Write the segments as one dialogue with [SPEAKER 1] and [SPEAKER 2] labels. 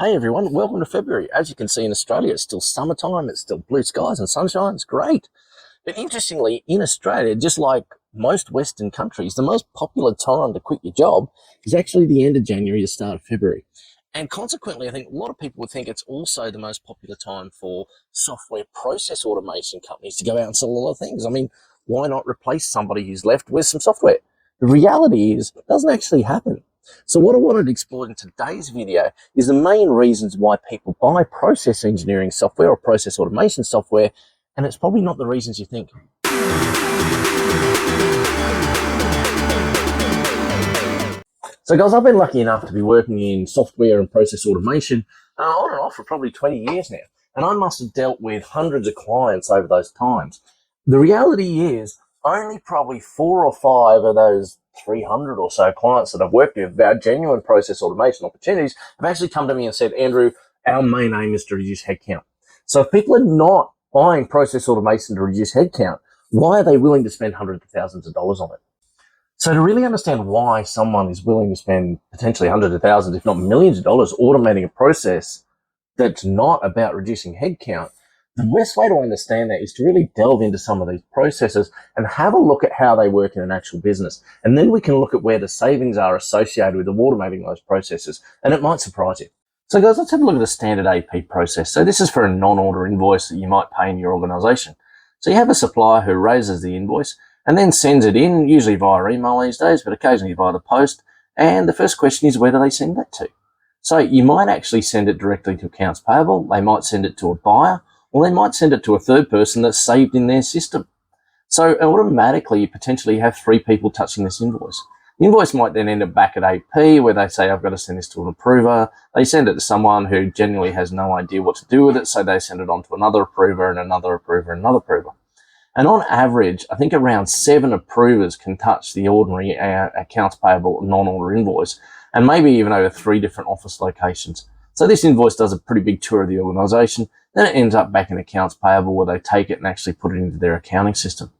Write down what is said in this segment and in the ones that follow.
[SPEAKER 1] Hey everyone, welcome to February. As you can see in Australia, it's still summertime, it's still blue skies and sunshine, it's great. But interestingly, in Australia, just like most Western countries, the most popular time to quit your job is actually the end of January, the start of February. And consequently, I think a lot of people would think it's also the most popular time for software process automation companies to go out and sell a lot of things. I mean, why not replace somebody who's left with some software? The reality is, it doesn't actually happen. So what I wanted to explore in today's video is the main reasons why people buy process engineering software or process automation software, and it's probably not the reasons you think. So guys, I've been lucky enough to be working in software and process automation on and off for probably 20 years now, and I must have dealt with hundreds of clients over those times. The reality is only probably 4 or 5 of those 300 or so clients that I've worked with about genuine process automation opportunities have actually come to me and said, Andrew, our main aim is to reduce headcount. So if people are not buying process automation to reduce headcount, why are they willing to spend hundreds of thousands of dollars on it? So to really understand why someone is willing to spend potentially hundreds of thousands, if not millions of dollars automating a process that's not about reducing headcount, the best way to understand that is to really delve into some of these processes and have a look at how they work in an actual business. And then we can look at where the savings are associated with automating those processes. And it might surprise you. So guys, let's have a look at a standard AP process. So this is for a non-order invoice that you might pay in your organization. So you have a supplier who raises the invoice and then sends it in, usually via email these days, but occasionally via the post. And the first question is, where do they send that to? So you might actually send it directly to accounts payable. They might send it to a buyer, or they might send it to a third person that's saved in their system. So automatically, you potentially have 3 people touching this invoice. The invoice might then end up back at AP, where they say, I've got to send this to an approver. They send it to someone who genuinely has no idea what to do with it, so they send it on to another approver and another approver and another approver. And on average, I think around 7 approvers can touch the ordinary accounts payable non-order invoice, and maybe even over 3 different office locations. So this invoice does a pretty big tour of the organization. Then it ends up back in accounts payable, where they take it and actually put it into their accounting system.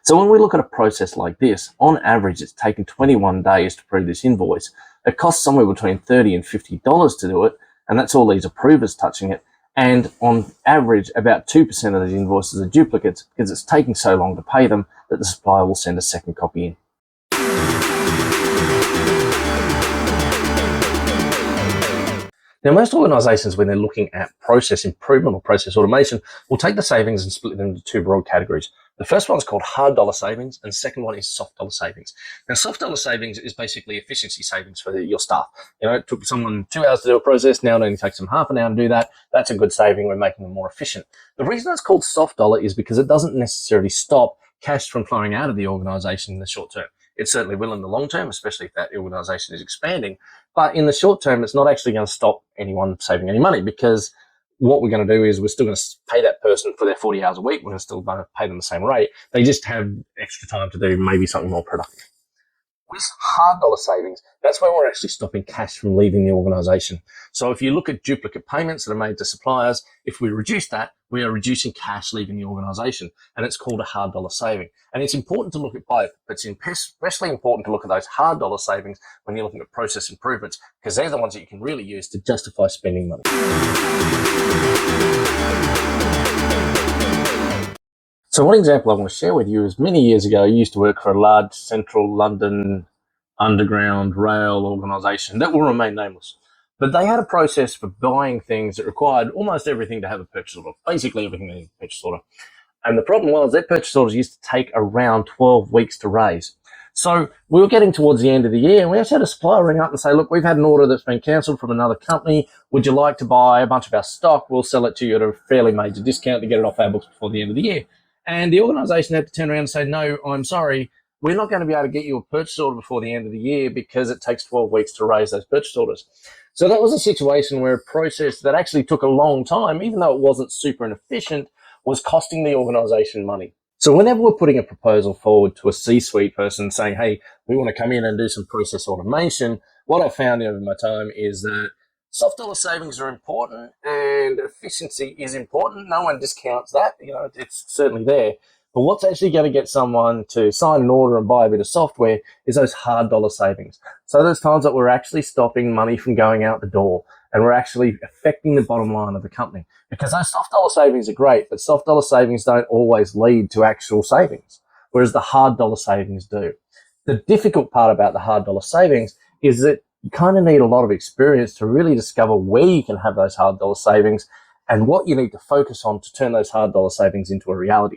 [SPEAKER 1] So when we look at a process like this, on average, it's taken 21 days to approve this invoice. It costs somewhere between $30 and $50 to do it, and that's all these approvers touching it. And on average, about 2% of these invoices are duplicates because it's taking so long to pay them that the supplier will send a second copy in. Now, most organizations, when they're looking at process improvement or process automation, will take the savings and split them into 2 broad categories. The first one is called hard dollar savings, and the second one is soft dollar savings. Now, soft dollar savings is basically efficiency savings for your staff. You know, it took someone 2 hours to do a process, now it only takes them half an hour to do that. That's a good saving. We're making them more efficient. The reason it's called soft dollar is because it doesn't necessarily stop cash from flowing out of the organization in the short term. It certainly will in the long term, especially if that organization is expanding. But in the short term, it's not actually going to stop anyone saving any money, because what we're going to do is we're still going to pay that person for their 40 hours a week. We're going to still pay them the same rate. They just have extra time to do maybe something more productive. With hard dollar savings, that's where we're actually stopping cash from leaving the organization. So if you look at duplicate payments that are made to suppliers, if we reduce that, we are reducing cash leaving the organization, and it's called a hard dollar saving. And it's important to look at both, but it's especially important to look at those hard dollar savings when you're looking at process improvements, because they're the ones that you can really use to justify spending money. So one example I want to share with you is, many years ago, I used to work for a large central London underground rail organisation that will remain nameless. But they had a process for buying things that required almost everything to have a purchase order, basically everything needed a purchase order. And the problem was their purchase orders used to take around 12 weeks to raise. So we were getting towards the end of the year, and we actually had a supplier ring up and say, look, we've had an order that's been cancelled from another company. Would you like to buy a bunch of our stock? We'll sell it to you at a fairly major discount to get it off our books before the end of the year. And the organisation had to turn around and say, no, I'm sorry, we're not going to be able to get you a purchase order before the end of the year because it takes 12 weeks to raise those purchase orders. So that was a situation where a process that actually took a long time, even though it wasn't super inefficient, was costing the organisation money. So whenever we're putting a proposal forward to a C-suite person saying, hey, we want to come in and do some process automation, what I've found over my time is that soft dollar savings are important and efficiency is important. No one discounts that. You know, it's certainly there. But what's actually going to get someone to sign an order and buy a bit of software is those hard dollar savings. So those times that we're actually stopping money from going out the door and we're actually affecting the bottom line of the company. Because those soft dollar savings are great, but soft dollar savings don't always lead to actual savings, whereas the hard dollar savings do. The difficult part about the hard dollar savings is that you kind of need a lot of experience to really discover where you can have those hard dollar savings and what you need to focus on to turn those hard dollar savings into a reality.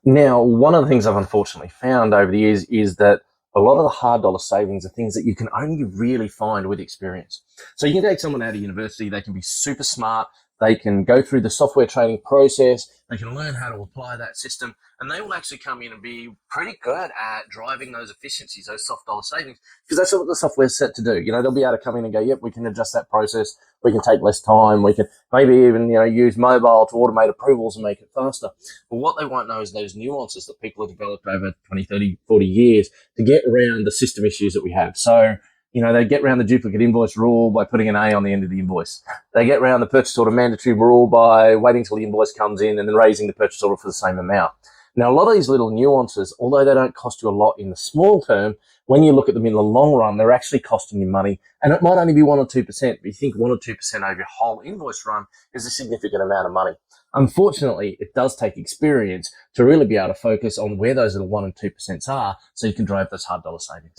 [SPEAKER 1] Now, one of the things I've unfortunately found over the years is that a lot of the hard dollar savings are things that you can only really find with experience. So you can take someone out of university, they can be super smart, they can go through the software training process, they can learn how to apply that system, and they will actually come in and be pretty good at driving those efficiencies, those soft dollar savings, because that's what the software's set to do. They'll be able to come in and go, yep, we can adjust that process, we can take less time, we can maybe even, use mobile to automate approvals and make it faster. But what they won't know is those nuances that people have developed over 20, 30, 40 years to get around the system issues that we have. So, they get around the duplicate invoice rule by putting an A on the end of the invoice. They get around the purchase order mandatory rule by waiting till the invoice comes in and then raising the purchase order for the same amount. Now, a lot of these little nuances, although they don't cost you a lot in the small term, when you look at them in the long run, they're actually costing you money. And it might only be 1 or 2%, but you think 1 or 2% over your whole invoice run is a significant amount of money. Unfortunately, it does take experience to really be able to focus on where those little 1 and 2% are so you can drive those hard dollar savings.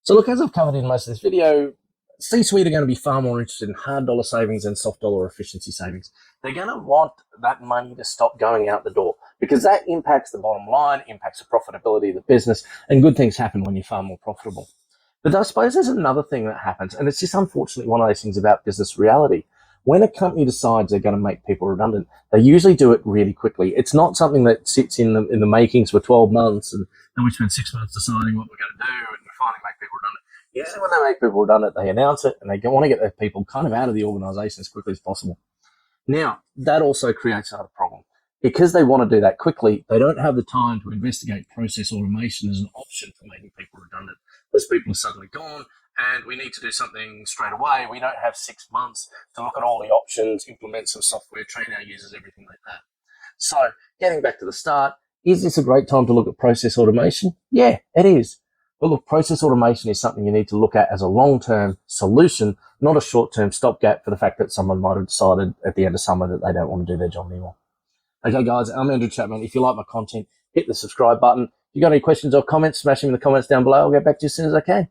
[SPEAKER 1] So look, as I've covered in most of this video, C-suite are going to be far more interested in hard dollar savings and soft dollar efficiency savings. They're going to want that money to stop going out the door because that impacts the bottom line, impacts the profitability of the business, and good things happen when you're far more profitable. But I suppose there's another thing that happens, and it's just unfortunately one of those things about business reality. When a company decides they're going to make people redundant, they usually do it really quickly. It's not something that sits in the makings for 12 months and then we spend 6 months deciding what we're going to do and we finally make people redundant. Usually when they make people redundant, they announce it and they want to get their people kind of out of the organization as quickly as possible. Now, that also creates another problem. Because they want to do that quickly, they don't have the time to investigate process automation as an option for making people redundant. Those people are suddenly gone and we need to do something straight away. We don't have 6 months to look at all the options, implement some software, train our users, everything like that. So getting back to the start, is this a great time to look at process automation? Yeah, it is. But look, process automation is something you need to look at as a long-term solution, not a short-term stopgap for the fact that someone might have decided at the end of summer that they don't want to do their job anymore. Okay, guys, I'm Andrew Chapman. If you like my content, hit the subscribe button. If you've got any questions or comments, smash them in the comments down below. I'll get back to you as soon as I can.